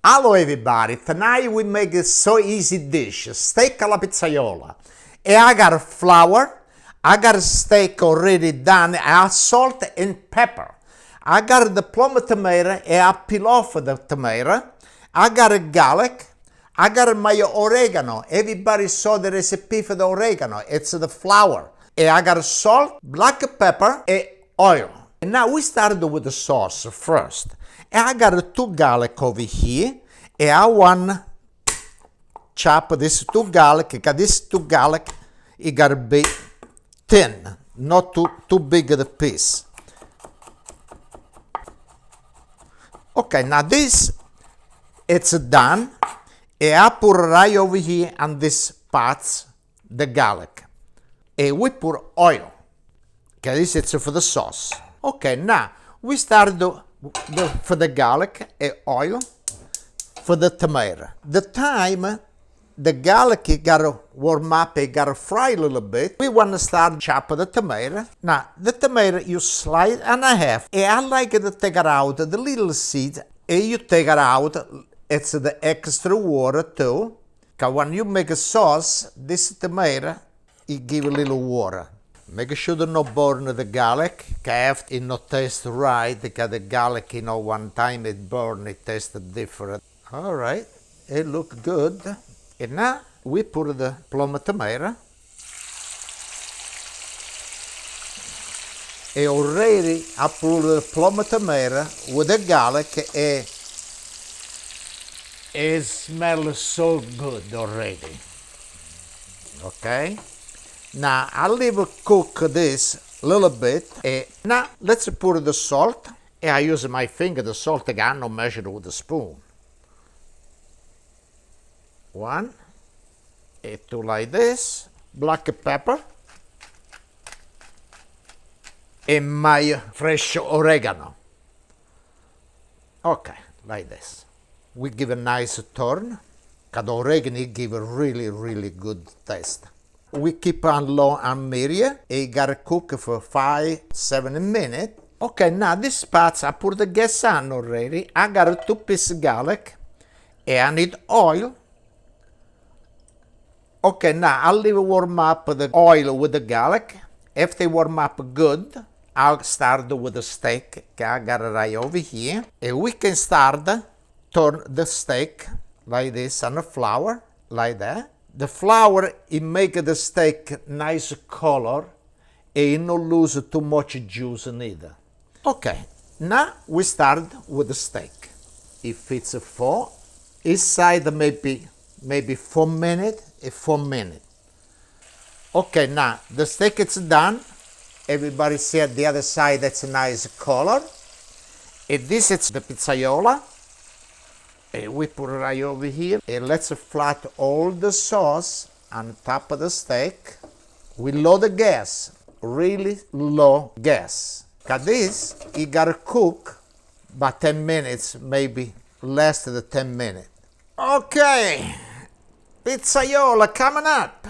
Hello everybody, tonight we make a so easy dish, steak alla pizzaiola. And I got flour, I got a steak already done, I have salt and pepper. I got the plum tomato and I peel off the tomato. I got a garlic, I got my oregano. Everybody saw the recipe for the oregano, it's the flour. And I got salt, black pepper and oil. And now we started with the sauce first. And I got 2 garlic over here, and I want to chop this 2 garlic, because this 2 garlic, it got to be thin, not too big of the piece. Okay, now this, it's done, and I put right over here on this pot, the garlic. And we put oil, okay, this is for the sauce. Okay, now we start for the garlic and oil for the tomato. The time the garlic got to warm up, it got to fry a little bit, we want to start chopping the tomato. Now, the tomato you slice in half, and I like to take it out, the little seeds, and you take it out, it's the extra water too, because when you make a sauce, this tomato, it give a little water. Make sure to not burn the garlic, because it not taste right, because the garlic, one time it burn, it tasted different. All right, it look good. And now we put the plum tomato. And already I put the plum tomato with the garlic, and it smells so good already. Okay? Now, I'll leave it cook this a little bit. Now, let's put the salt. And I use my finger, the salt again, not measured with a spoon. 1, and 2 like this. Black pepper. And my fresh oregano. Okay, like this. We give a nice turn, because the oregano give a really, really good taste. We keep on low on medium. It gotta cook for 5-7 minutes. Okay, now this part I put the gas on already. I got a 2 pieces garlic, and I need oil. Okay, now I'll leave it warm up the oil with the garlic. If they warm up good, I'll start with the steak. Okay, I got it right over here. And we can start turn the steak like this on the flour, like that. The flour, it make the steak nice color, and it not lose too much juice neither. Okay, now we start with the steak. If it's 4, each side maybe 4 minutes, 4 minutes. Okay, now the steak is done. Everybody see at the other side that's a nice color. And this is the pizzaiola. And we put it right over here. And let's flat all the sauce on top of the steak. We lower the gas, really low gas. Because this, you gotta cook about 10 minutes, maybe less than 10 minutes. Okay, pizzaiola coming up.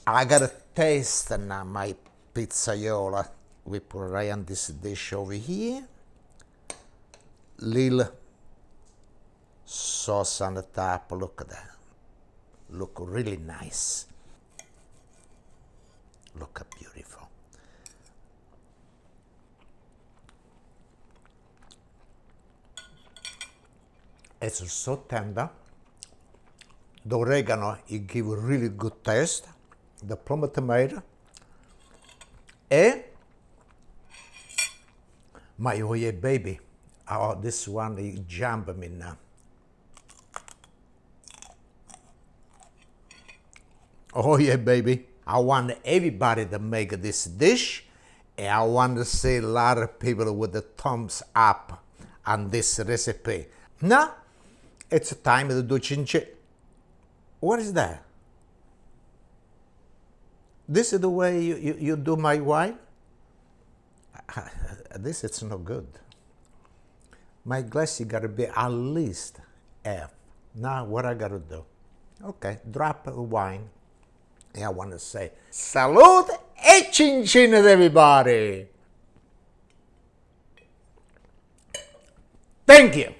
I gotta taste now my pizzaiola. We put it right on this dish over here. Little sauce on the top, look at that. Look really nice. Look beautiful. It's so tender. The oregano, it gives a really good taste. The plum tomato. And my oh yeah baby. Oh, this one is jumping me now. Oh yeah, baby. I want everybody to make this dish, and I want to see a lot of people with the thumbs up on this recipe. Now, it's time to do chinchilla. What is that? This is the way you do my wine? This is not good. My glass got to be at least F. Now, what I got to do? Okay, drop of wine. And I want to say, salute e cin cin everybody. Thank you.